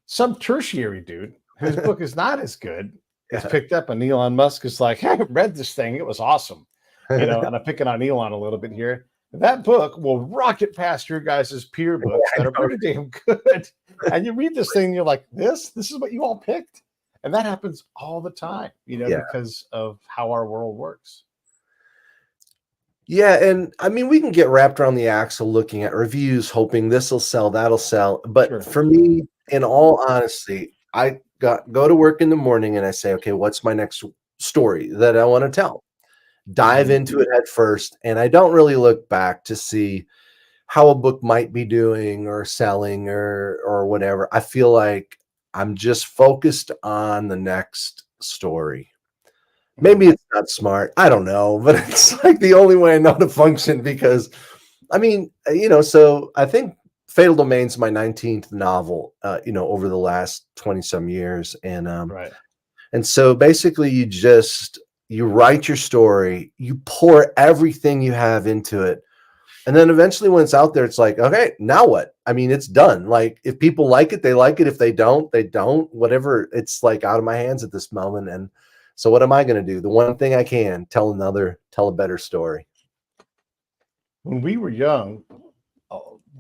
some tertiary dude whose book is not as good is picked up, and Elon Musk is like, hey, I read this thing. It was awesome. And I'm picking on Elon a little bit here. That book will rocket past your guys' peer books that are pretty damn good. And you read this thing, and you're like, this is what you all picked. And that happens all the time, because of how our world works. Yeah. And I mean, we can get wrapped around the axle looking at reviews, hoping this will sell, that'll sell. But for me, in all honesty, I go to work in the morning and I say, okay, what's my next story that I want to tell? Dive into it head first. And I don't really look back to see how a book might be doing or selling or whatever. I feel like I'm just focused on the next story. Maybe it's not smart. I don't know, but it's like the only way I know to function, because I mean, so I think Fatal Domain's my 19th novel, over the last 20 some years. And, and so basically you write your story, you pour everything you have into it. And then eventually when it's out there, it's like, okay, now what? I mean, it's done. Like if people like it, they like it. If they don't, they don't, whatever. It's like out of my hands at this moment. And so what am I going to do? The one thing I can tell a better story. When we were young,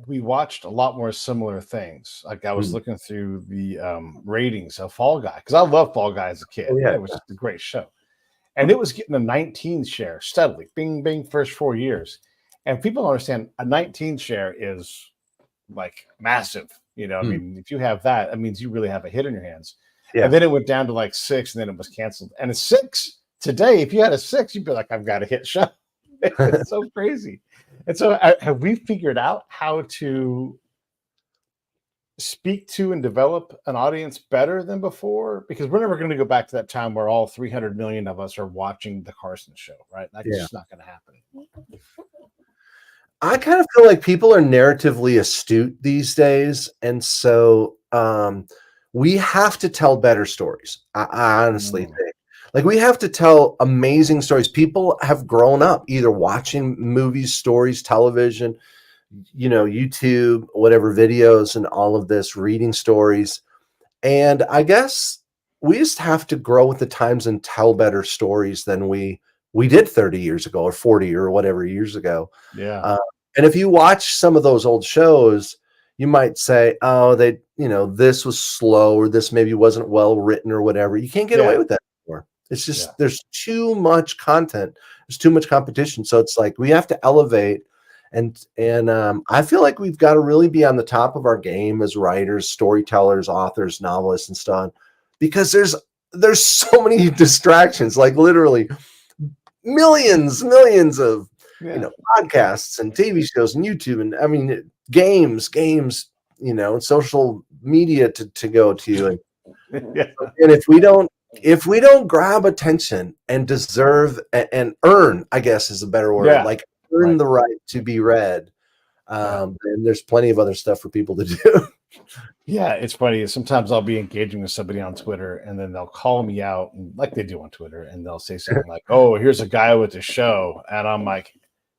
we watched a lot more similar things. Like I was looking through the ratings of Fall Guy, because I loved Fall Guy as a kid. It was just a great show. And it was getting a 19 share steadily, bing, bing, first 4 years. And people don't understand a 19 share is like massive. I mean, if you have that means you really have a hit on your hands. Yeah. And then it went down to like 6, and then it was canceled. And a 6 today, if you had a 6, you'd be like, I've got a hit show. It's so crazy. And so have we figured out how to speak to and develop an audience better than before? Because we're never going to go back to that time where all 300 million of us are watching the Carson show, right? That's just not going to happen. I kind of feel like people are narratively astute these days. And so we have to tell better stories. I honestly think. Like we have to tell amazing stories. People have grown up either watching movies, stories, television, YouTube, whatever, videos, and all of this, reading stories. And I guess we just have to grow with the times and tell better stories than we did 30 years ago or 40 or whatever years ago. Yeah. And if you watch some of those old shows, you might say, oh, this was slow, or this maybe wasn't well written or whatever. You can't get away with that anymore. It's just, there's too much content. There's too much competition. So it's like, we have to elevate. And I feel like we've got to really be on the top of our game as writers, storytellers, authors, novelists, and stuff, because there's so many distractions, like literally millions of podcasts and TV shows and YouTube, and I mean games, and social media to go to, and if we don't if we don't grab attention and deserve and earn, I guess is a better word, Yeah. like earn Right. the right to be read, Yeah. then there's plenty of other stuff for people to do. Yeah, it's funny. Sometimes I'll be engaging with somebody on Twitter and then they'll call me out, and like they do on Twitter, and they'll say something like, "Oh, here's a guy with a show." And I'm like,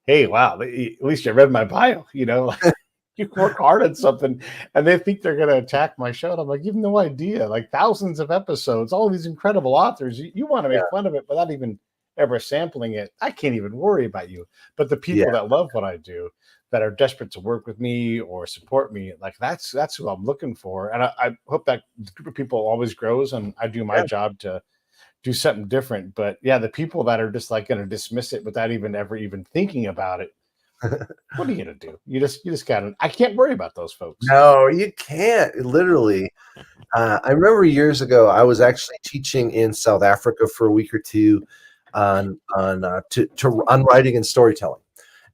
"Hey, wow, at least you read my bio, like you work hard at something." And they think they're going to attack my show. And I'm like, "You have no idea. Like thousands of episodes, all these incredible authors. You want to Yeah. make fun of it without even ever sampling it. I can't even worry about you." But the Yeah. people that love what I do, that are desperate to work with me or support me, like that's who I'm looking for. And I hope that the group of people always grows, and I do my Yeah. job to do something different. But yeah, the people that are just like going to dismiss it without even ever even thinking about it, what are you going to do? You just got to. I can't worry about those folks. No, you can't. Literally, I remember years ago, I was actually teaching in South Africa for a week or two on writing and storytelling.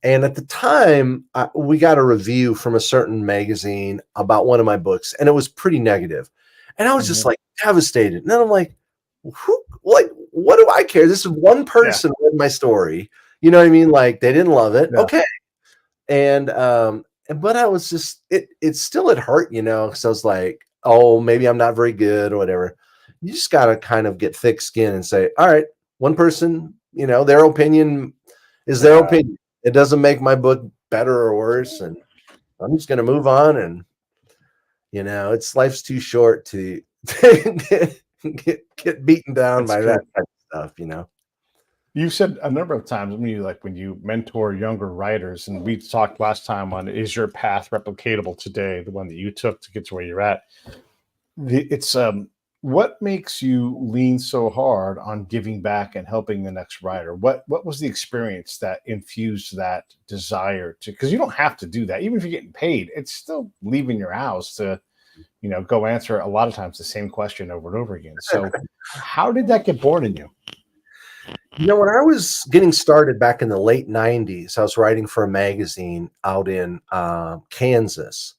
And at the time, we got a review from a certain magazine about one of my books, and it was pretty negative. And I was just Mhm. like devastated. And then I'm like, what do I care? This is one Yeah, person read my story. You know what I mean? Like they didn't love it. yeah, Okay. But I was just it still had hurt, so I was like, oh, maybe I'm not very good or whatever. You just gotta kind of get thick skin and say, all right, one person, their opinion is their yeah. opinion. It doesn't make my book better or worse, and I'm just gonna move on. And it's life's too short to get beaten down That's by that true. type of stuff. You said a number of times when you mentor younger writers, and we talked last time on, is your path replicatable today, the one that you took to get to where you're at? It's what makes you lean so hard on giving back and helping the next writer? What was the experience that infused that desire to, because you don't have to do that. Even if you're getting paid, it's still leaving your house to, go answer a lot of times the same question over and over again. So how did that get born in you? When I was getting started back in the late 90s, I was writing for a magazine out in Kansas,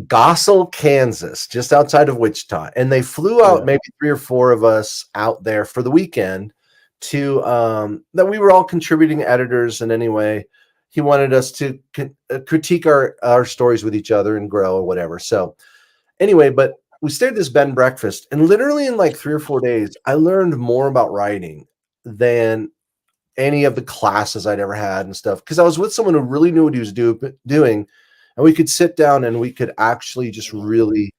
Gossel, Kansas, just outside of Wichita. And they flew out Yeah. maybe 3 or 4 of us out there for the weekend to that we were all contributing editors. And anyway, he wanted us to critique our stories with each other and grow or whatever. So anyway, but we stayed at this bed and breakfast, and literally in like 3 or 4 days, I learned more about writing than any of the classes I'd ever had and stuff, because I was with someone who really knew what he was doing, and we could sit down and we could actually just really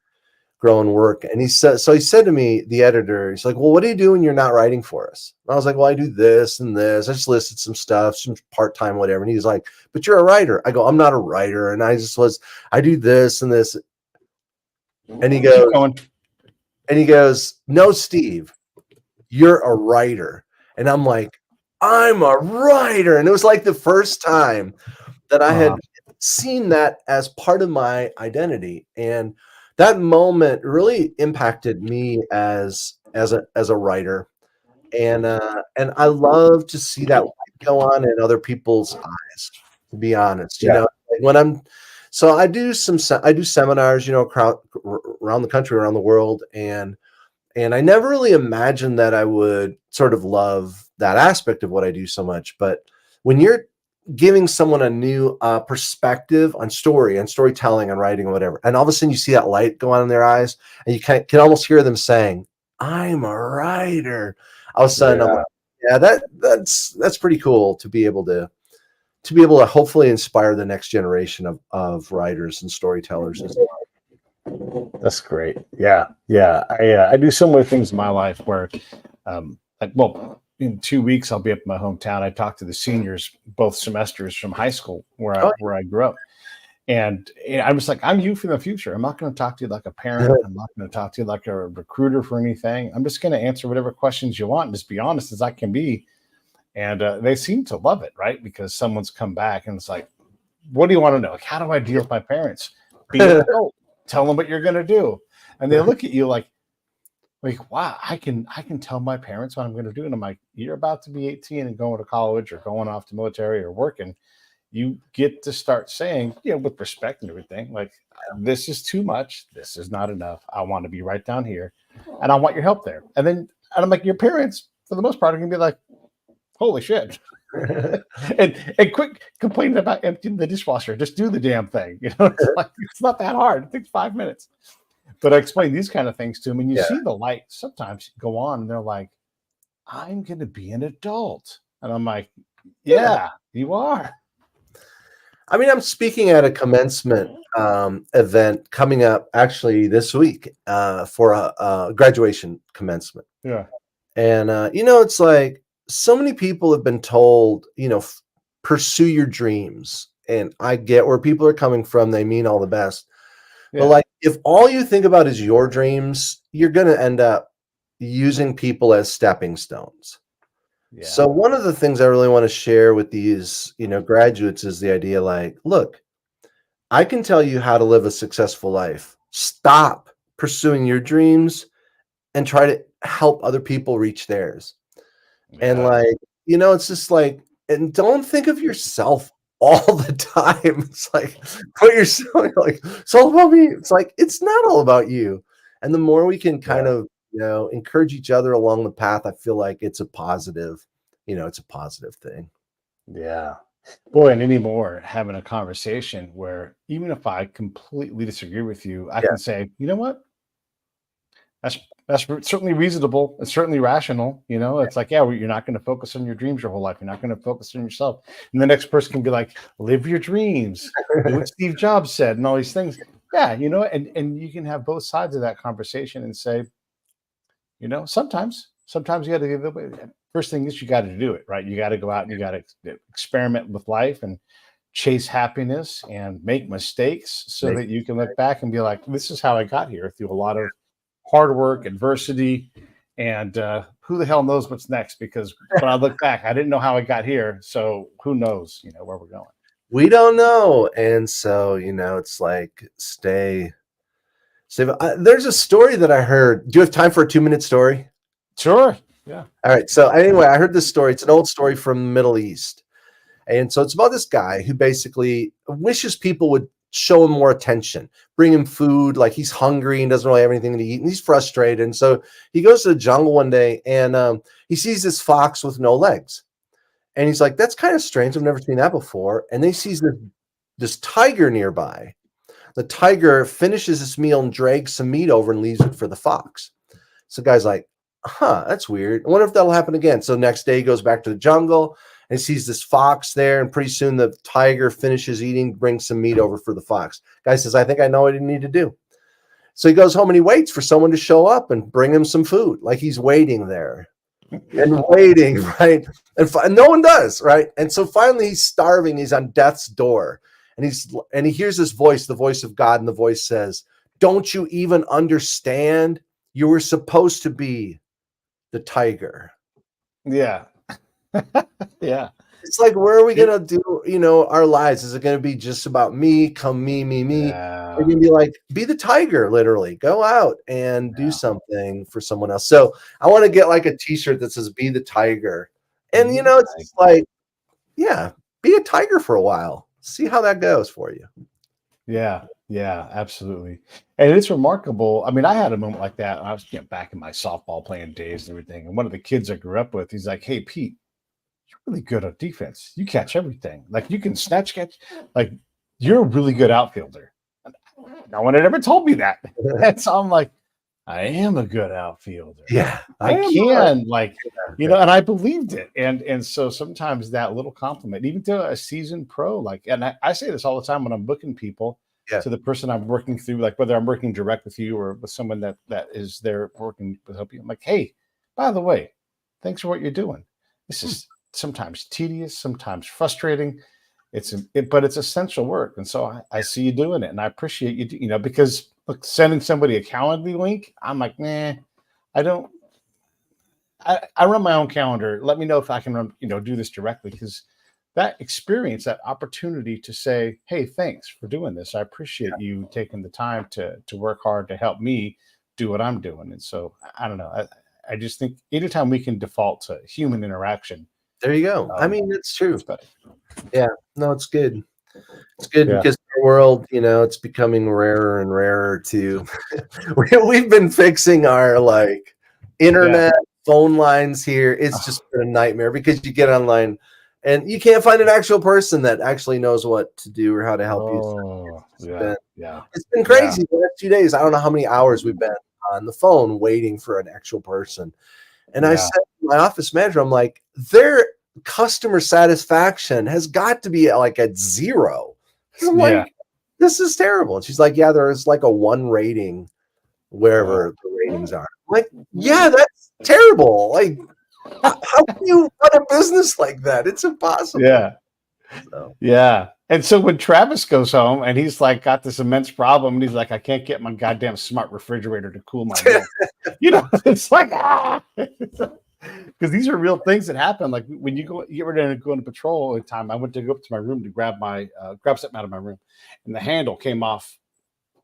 grow and work. And he said to me, the editor, he's like, "Well, what do you do when you're not writing for us?" And I was like, "Well, I do this and this." I just listed some stuff, some part-time, whatever. And he's like, "But you're a writer." I go, "I'm not a writer." And I do this and this. And he Keep goes, going. "No, Steve, you're a writer." And I'm like, I'm a writer. And it was like the first time that I had Uh, seen that as part of my identity. And that moment really impacted me as a writer. And I love to see that light go on in other people's eyes, to be honest. yeah. Like when I do seminars, around the country, around the world, and I never really imagined that I would sort of love that aspect of what I do so much. But when you're giving someone a new perspective on storytelling, on writing, or whatever, and all of a sudden you see that light go on in their eyes, and you can almost hear them saying, "I'm a writer." All of a sudden, I'm Yeah. like, "Yeah, that's pretty cool to be able to hopefully inspire the next generation of writers and storytellers." That's great. Yeah, yeah. I do similar things in my life where, in 2 weeks I'll be up in my hometown. I talk to the seniors both semesters from high school Oh, where I grew up, and I was like, I'm you for the future. I'm not going to talk to you like a parent. I'm not going to talk to you like a recruiter for anything. I'm just going to answer whatever questions you want and just be honest as I can be. And they seem to love it, right? Because someone's come back and it's like, what do you want to know? Like, how do I deal with my parents? Be an adult. Tell them what you're going to do. And they look at you like, wow, I can tell my parents what I'm going to do. And I'm like, you're about to be 18 and going to college or going off to military or working. You get to start saying, with respect and everything, like, this is too much. This is not enough. I want to be right down here, and I want your help there. And then I'm like, your parents, for the most part, are going to be like, holy shit. and quit complaining about emptying the dishwasher. Just do the damn thing. It's like, it's not that hard. It takes 5 minutes. But I explain these kind of things to them, and you see the light sometimes go on, and they're like, I'm going to be an adult. And I'm like, yeah, you are. I mean, I'm speaking at a commencement event coming up actually this week for a graduation commencement. Yeah. And, it's like so many people have been told, pursue your dreams. And I get where people are coming from. They mean all the best. Yeah. But like, if all you think about is your dreams, you're going to end up using people as stepping stones. Yeah. So one of the things I really want to share with these, graduates is the idea like, look, I can tell you how to live a successful life. Stop pursuing your dreams and try to help other people reach theirs. And like, it's just like, and don't think of yourself all the time. It's like, put yourself like, it's all about me. It's like, it's not all about you. And the more we can kind of, encourage each other along the path, I feel like it's a positive, it's a positive thing. Yeah. Boy, and anymore, having a conversation where even if I completely disagree with you, I can say, you know what? That's certainly reasonable. It's certainly rational. It's like, you're not going to focus on your dreams your whole life. You're not going to focus on yourself. And the next person can be like, live your dreams. Do what Steve Jobs said and all these things. Yeah, and you can have both sides of that conversation and say, sometimes you got to give away. First thing is you got to do it, right? You got to go out and you got to experiment with life and chase happiness and make mistakes so that you can look back and be like, this is how I got here through a lot of hard work, adversity, and who the hell knows what's next? Because when I look back, I didn't know how I got here. So who knows, where we're going. We don't know. And so, it's like, stay. There's a story that I heard. Do you have time for a 2-minute story? Sure. Yeah. All right. So anyway, I heard this story. It's an old story from the Middle East. And so it's about this guy who basically wishes people would show him more attention, bring him food. Like he's hungry and doesn't really have anything to eat. And he's frustrated. And so he goes to the jungle one day and he sees this fox with no legs. And he's like, that's kind of strange. I've never seen that before. And then he sees this tiger nearby. The tiger finishes his meal and drags some meat over and leaves it for the fox. So the guy's like, that's weird. I wonder if that'll happen again. So next day he goes back to the jungle and he sees this fox there. And pretty soon the tiger finishes eating, brings some meat over for the fox. Guy says, I think I know what I need to do. So he goes home and he waits for someone to show up and bring him some food. Like he's waiting there and waiting, right? And no one does, right? And so finally he's starving. He's on death's door. And he hears this voice, the voice of God, and the voice says, don't you even understand? You were supposed to be the tiger. Yeah. Yeah. It's like, where are we going to do, our lives? Is it going to be just about me, come me? Yeah. We're going to be like, be the tiger, literally. Go out and do something for someone else. So I want to get like a t-shirt that says, be the tiger. And, it's just like, be a tiger for a while. See how that goes for you. Yeah, absolutely. And it's remarkable. I mean, I had a moment like that. I was back in my softball playing days and everything. And one of the kids I grew up with, he's like, hey, Pete, you're really good at defense. You catch everything. Like you can snatch catch. Like you're a really good outfielder. No one had ever told me that. And so I'm like, I am a good outfielder. Yeah, I can, and I believed it. And so sometimes that little compliment, even to a seasoned pro, and I say this all the time when I'm booking people to the person I'm working through, like whether I'm working direct with you or with someone that is there working to help you. I'm like, hey, by the way, thanks for what you're doing. This is sometimes tedious, sometimes frustrating. But it's essential work. And so I see you doing it and I appreciate you, because look, sending somebody a Calendly link, I'm like, nah, I don't. I run my own calendar. Let me know if I can run, do this directly, because that experience, that opportunity to say, hey, thanks for doing this. I appreciate you taking the time to work hard to help me do what I'm doing. And so I don't know. I just think anytime we can default to human interaction. There you go. I mean, it's true. It's better. Yeah, no, it's good. It's good because the world, it's becoming rarer and rarer to. We've been fixing our internet, phone lines here. It's just been a nightmare because you get online and you can't find an actual person that actually knows what to do or how to help you. Oh, yeah. It's been crazy the last 2 days. I don't know how many hours we've been on the phone waiting for an actual person. And I said to my office manager, I'm like, their customer satisfaction has got to be like at 0. I'm like, this is terrible. And she's like, yeah, there's like a 1 rating wherever the ratings are. I'm like, yeah, that's terrible. Like, how can you run a business like that? It's impossible. Yeah. Yeah. And so when Travis goes home and he's like got this immense problem and he's like, I can't get my goddamn smart refrigerator to cool my milk. It's like, because these are real things that happen. Like when you get ready to go into patrol at time, I went to go up to my room to grab something out of my room, and the handle came off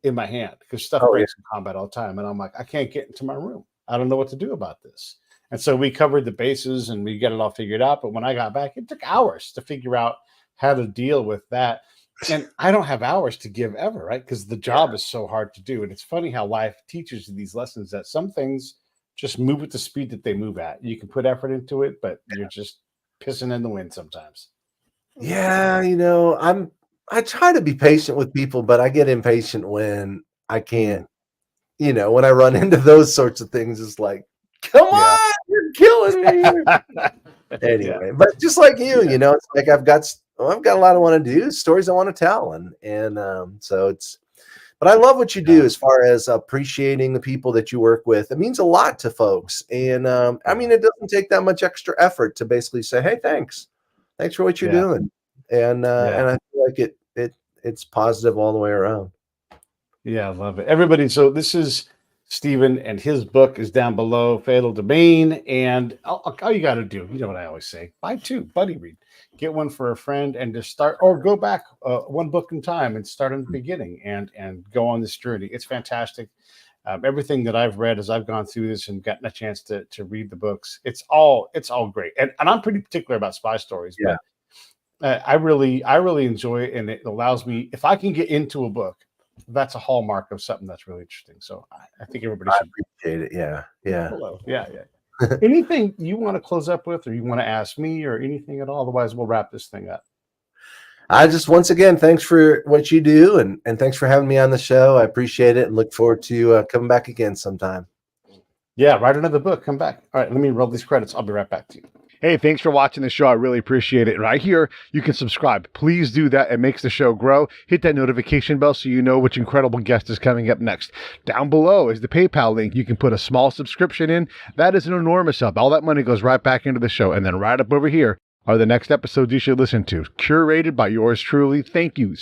in my hand because stuff breaks in combat all the time. And I'm like, I can't get into my room. I don't know what to do about this. And so we covered the bases and we got it all figured out. But when I got back, it took hours to figure out how to deal with that. And I don't have hours to give ever, right? Because the job is so hard to do. And it's funny how life teaches you these lessons that some things just move at the speed that they move at. You can put effort into it, but you're just pissing in the wind sometimes. Yeah, I try to be patient with people, but I get impatient when I can't, when I run into those sorts of things. It's like, come on, you're killing me. Anyway, but just like you, it's like I've got a lot I want to do, stories I want to tell. And so but I love what you do as far as appreciating the people that you work with. It means a lot to folks. And I mean, it doesn't take that much extra effort to basically say, hey, thanks for what you're doing. And I feel like it's positive all the way around. Yeah, I love it. Everybody, so this is Stephen, and his book is down below, Fatal Domain. And all you got to do, you know what I always say, buy 2, buddy read. Get one for a friend and just start, or go back 1 book in time and start in the beginning and go on this journey. It's fantastic. Everything that I've read as I've gone through this and gotten a chance to read the books, it's all great. And I'm pretty particular about spy stories, but I really enjoy it, and it allows me, if I can get into a book, that's a hallmark of something that's really interesting. So I think everybody should appreciate it. Yeah. Hello. Yeah. Anything you want to close up with, or you want to ask me, or anything at all? Otherwise, we'll wrap this thing up. I just, once again, thanks for what you do, and thanks for having me on the show. I appreciate it and look forward to coming back again sometime. Yeah, write another book. Come back. All right, let me roll these credits. I'll be right back to you. Hey, thanks for watching the show. I really appreciate it. Right here, you can subscribe. Please do that. It makes the show grow. Hit that notification bell so you know which incredible guest is coming up next. Down below is the PayPal link. You can put a small subscription in. That is an enormous help. All that money goes right back into the show. And then right up over here are the next episodes you should listen to, curated by yours truly. Thank you